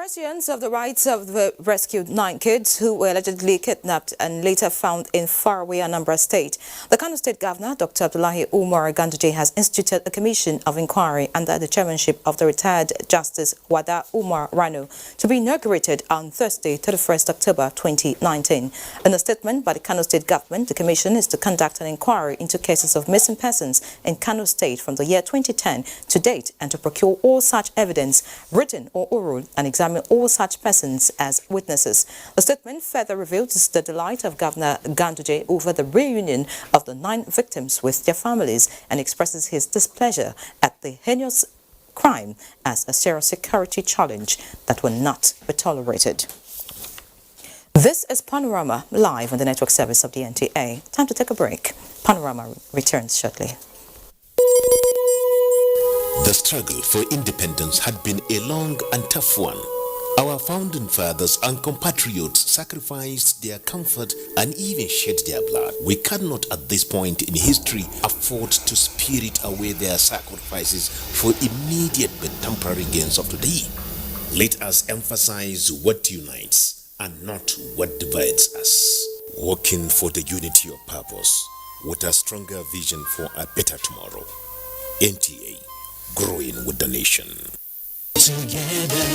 Pursuance of the rights of the rescued 9 kids who were allegedly kidnapped and later found in faraway Anambra State. The Kano State Governor, Dr. Abdullahi Umar Ganduje, has instituted a commission of inquiry under the chairmanship of the retired Justice Wada Umar Rano to be inaugurated on Thursday, 31st October 2019. In a statement by the Kano State Government, the commission is to conduct an inquiry into cases of missing persons in Kano State from the year 2010 to date and to procure all such evidence, written or oral, and examine all such persons as witnesses. The statement further reveals the delight of Governor Ganduje over the reunion of the 9 victims with their families and expresses his displeasure at the heinous crime as a serious security challenge that will not be tolerated. This is Panorama, live on the network service of the NTA. Time to take a break. Panorama returns shortly. The struggle for independence had been a long and tough one. Our founding fathers and compatriots sacrificed their comfort and even shed their blood. We cannot at this point in history afford to spirit away their sacrifices for immediate but temporary gains of today. Let us emphasize what unites and not what divides us. Working for the unity of purpose with a stronger vision for a better tomorrow. NTA, growing with the nation. Together.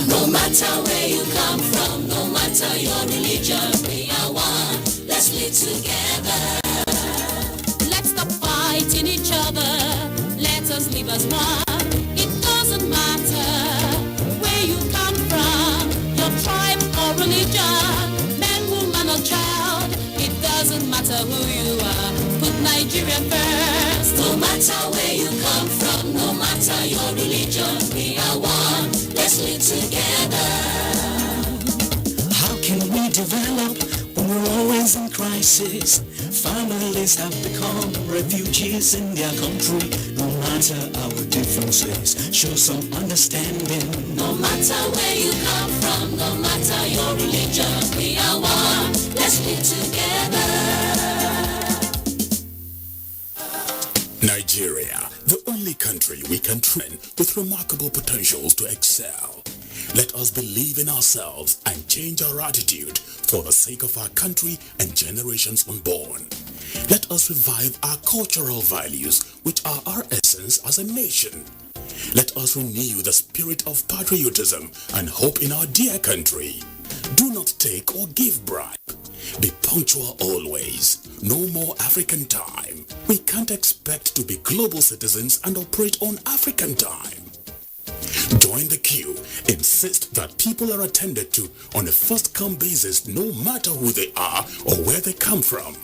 No matter where you come from, no matter your religion, we are one. Let's live together. Let's stop fighting each other. Let us live as one. It doesn't matter where you come from, your tribe or religion, man, woman or child. It doesn't matter who you are. Put Nigeria first. No matter where you come from, no matter your religion, we are one. Let's live together. How can we develop when we're always in crisis? Families have become refugees in their country. No matter our differences, show some understanding. No matter where you come from, no matter your religion, we are one. Let's live together. Nigeria, the only country we can train with remarkable potentials to excel. Let us believe in ourselves and change our attitude for the sake of our country and generations unborn. Let us revive our cultural values, which are our essence as a nation. Let us renew the spirit of patriotism and hope in our dear country. Do not take or give bribe. Be punctual always. No more African time. We can't expect to be global citizens and operate on African time. Join the queue. Insist that people are attended to on a first-come basis, no matter who they are or where they come from.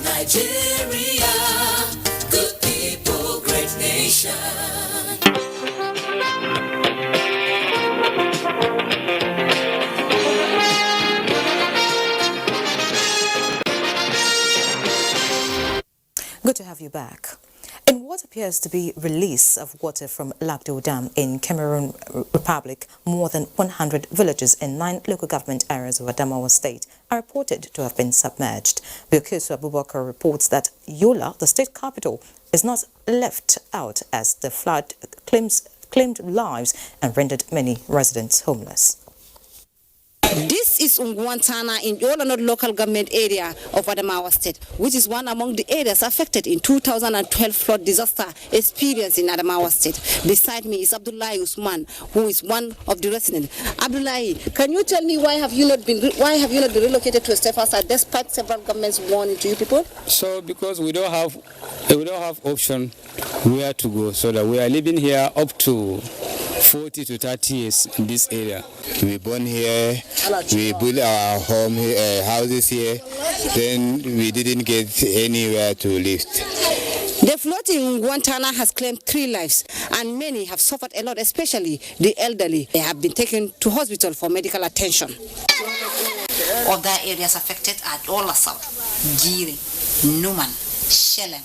Nigeria, good people, great nation. Good to have you back. In what appears to be release of water from Lagdo Dam in Cameroon Republic, more than 100 villages in 9 local government areas of Adamawa State are reported to have been submerged. Bilkisu Abubakar reports that Yola, the state capital, is not left out as the flood claimed lives and rendered many residents homeless. This is Ungwantana in Yola local government area of Adamawa State, which is one among the areas affected in 2012 flood disaster experienced in Adamawa State. Beside me is Abdullahi Usman, who is one of the residents. Abdullahi, can you tell me why have you not been relocated to a safe house despite several governments warning to you people? So because we don't have option where to go, so that we are living here up to 40 to 30 years in this area. We born here, we built our home houses here, then we didn't get anywhere to live. The flood in Guantana has claimed 3 lives, and many have suffered a lot, especially the elderly. They have been taken to hospital for medical attention. Other areas affected are Olasal, Giri, Numan, Shelem,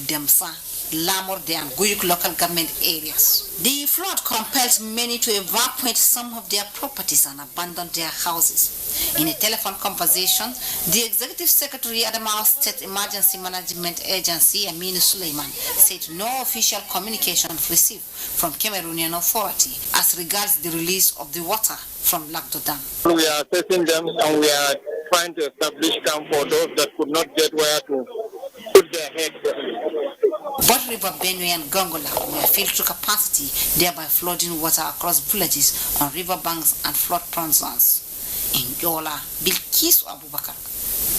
Demsa, Lamurde and Guyuk local government areas. The flood compels many to evacuate some of their properties and abandon their houses. In a telephone conversation, the Executive Secretary at the Adamawa State Emergency Management Agency, Aminu Suleiman, said no official communication received from Cameroonian authority as regards the release of the water from Lagdo Dam. We are assessing them and we are trying to establish camp for those that could not get where to put their heads. Both River Benue and Gongola were filled to capacity, thereby flooding water across villages on river banks and flood-prone zones. In Yola, Bilkisu Abubakar,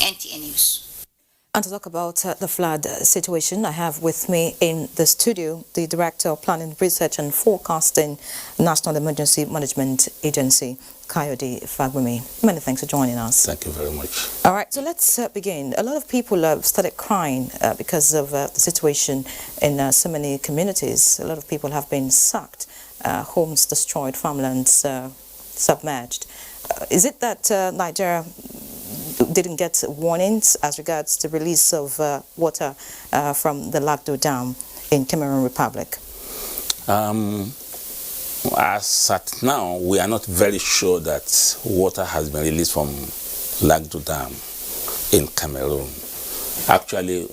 NTN News. And to talk about the flood situation, I have with me in the studio the Director of Planning, Research and Forecasting, National Emergency Management Agency, Kayode Fagbemi. Many thanks for joining us. Thank you very much. All right, so let's begin. A lot of people have started crying because of the situation in so many communities. A lot of people have been sacked, homes destroyed, farmlands submerged. Is it that Nigeria didn't get warnings as regards the release of water from the Lagdo Dam in Cameroon Republic? As at now, we are not very sure that water has been released from Lagdo Dam in Cameroon. Actually,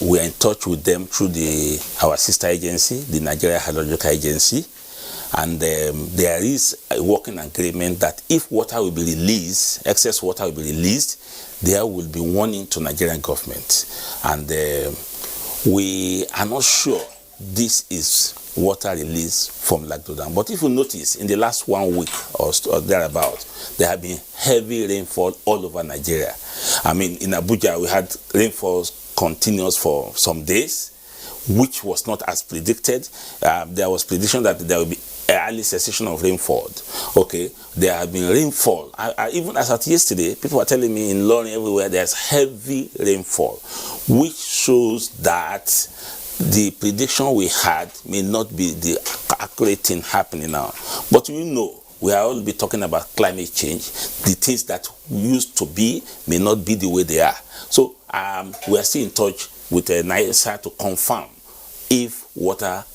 we are in touch with them through our sister agency, the Nigerian Hydrological Agency, and there is a working agreement that if water will be released, excess water will be released, there will be warning to Nigerian government. And we are not sure this is water release from Lagdo Dam. But if you notice, in the last 1 week or thereabout, there have been heavy rainfall all over Nigeria. I mean, in Abuja, we had rainfalls continuous for some days, which was not as predicted. There was prediction that there will be early cessation of rainfall. Okay, there have been rainfall. Even as at yesterday, people were telling me in Lorry everywhere there's heavy rainfall, which shows that the prediction we had may not be the accurate thing happening now. But we know we are all be talking about climate change. The things that used to be may not be the way they are. So we are still in touch with NISA to confirm if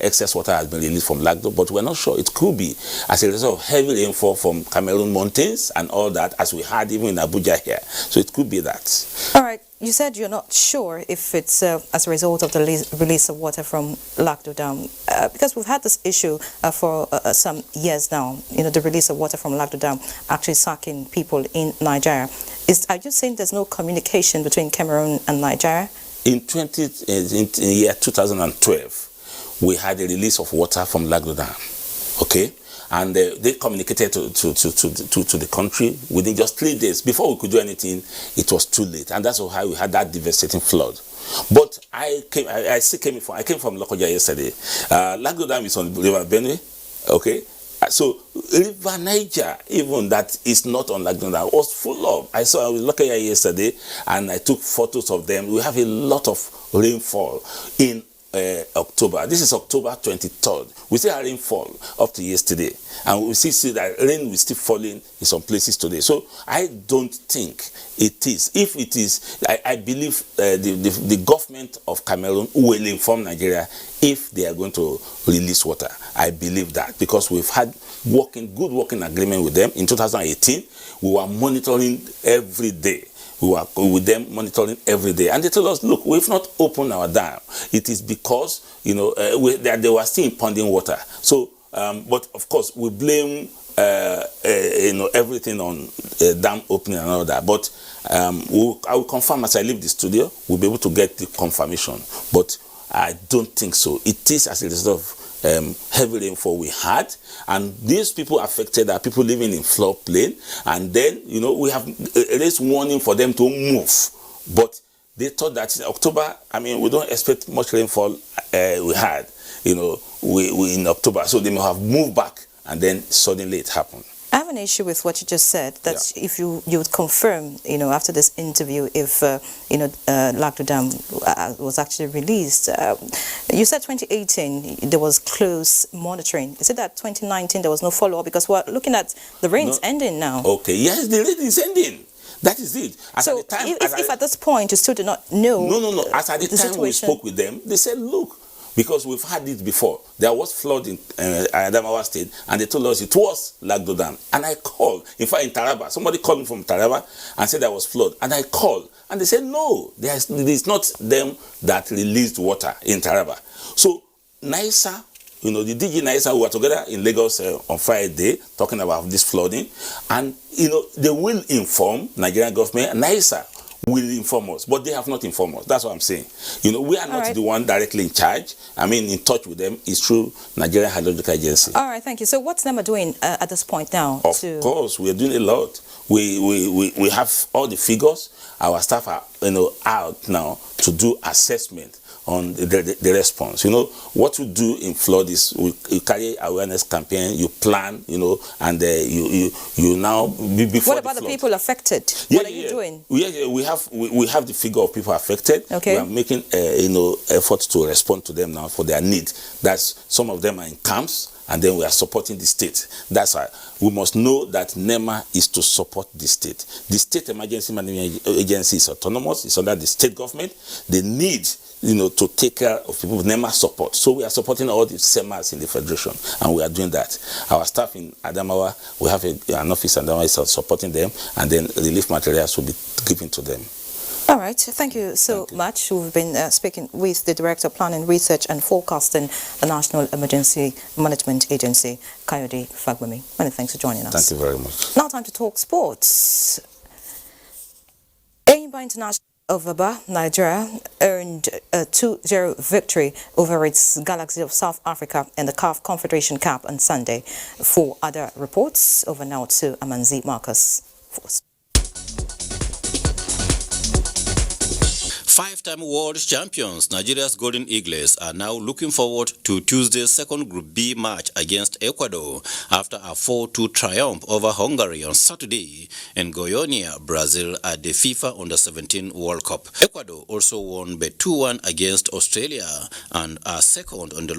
excess water has been released from Lagdo, but we're not sure. It could be as a result of heavy rainfall from Cameroon mountains and all that, as we had even in Abuja here. So it could be that. All right, you said you're not sure if it's as a result of the release of water from Lagdo Dam, because we've had this issue for some years now, the release of water from Lagdo Dam actually sucking people in Nigeria. Are you saying there's no communication between Cameroon and Nigeria? In year 2012, we had a release of water from Lagdo Dam, okay? And they communicated to the country within just 3 days. Before we could do anything, it was too late. And that's how we had that devastating flood. But I came from Lokoja yesterday. Lagdo Dam is on the River Benue, okay? So River Niger, even that is not on Lagdo Dam, was full of. I was looking at yesterday and I took photos of them. We have a lot of rainfall in October. This is October 23rd. We still have rainfall up to yesterday, and we see that rain is still falling in some places today. So I don't think it is. If it is, I believe the government of Cameroon will inform Nigeria if they are going to release water. I believe that because we've had good working agreement with them. In 2018, we were monitoring every day. We were with them monitoring every day, and they told us, look, we've not opened our dam. It is because they were still impounding water. So but of course we blame everything on dam opening and all that. But I will confirm as I leave the studio. We'll be able to get the confirmation, but I don't think so. It is as a result of heavy rainfall we had, and these people affected are people living in floodplain, and then we have raised warning for them to move, but they thought that in October, we don't expect much rainfall. We had we in October, so they may have moved back, and then suddenly it happened. I have an issue with what you just said, that if you would confirm, after this interview, if, Lagdo Dam was actually released. You said 2018, there was close monitoring. Is it that 2019, there was no follow-up? Because we're looking at the rains ending now. Okay, yes, the rain is ending. That is it. So if at this point you still do not know... No. As at the time we spoke with them, they said, look, because we've had it before. There was flood in Adamawa State, and they told us it was Lagdo Dam. And I called, in fact, in Taraba, somebody called me from Taraba and said there was flood. And I called, and they said, no, it's not them that released water in Taraba. So, NISA, the DG NISA, we were together in Lagos on Friday talking about this flooding. And, they will inform Nigerian government, and NISA will inform us, but they have not informed us. That's what I'm saying. We are not the one directly in charge. In touch with them is through Nigerian Hydrological Agency. All right, thank you. So what's NEMA doing at this point now? Of course, we are doing a lot. We have all the figures. Our staff are out now to do assessment on the response. What we do in flood is you carry awareness campaign, you plan, and you now before. What about the people affected? Yeah, what are you doing? Yeah, we have the figure of people affected. Okay. We are making efforts to respond to them now for their need. That's some of them are in camps, and then we are supporting the state. That's why we must know that NEMA is to support the state. The State Emergency Management Agency is autonomous. It's under the state government. They need to take care of people with NEMA support. So we are supporting all the SEMAs in the Federation, and we are doing that. Our staff in Adamawa, we have an office in Adamawa is supporting them, and then relief materials will be given to them. All right, thank you so much. We've been speaking with the Director of Planning, Research and Forecasting, the National Emergency Management Agency, Kayode Fagbemi. Many thanks for joining us. Thank you very much. Now time to talk sports. Enyimba International of Abuja, Nigeria, earned a 2-0 victory over its Galaxy of South Africa in the CAF Confederation Cup on Sunday. For other reports, over now to Amanzi Marcus. Five-time world champions Nigeria's Golden Eagles are now looking forward to Tuesday's second Group B match against Ecuador after a 4-2 triumph over Hungary on Saturday in Goiânia, Brazil at the FIFA Under-17 World Cup. Ecuador also won by 2-1 against Australia and are second on the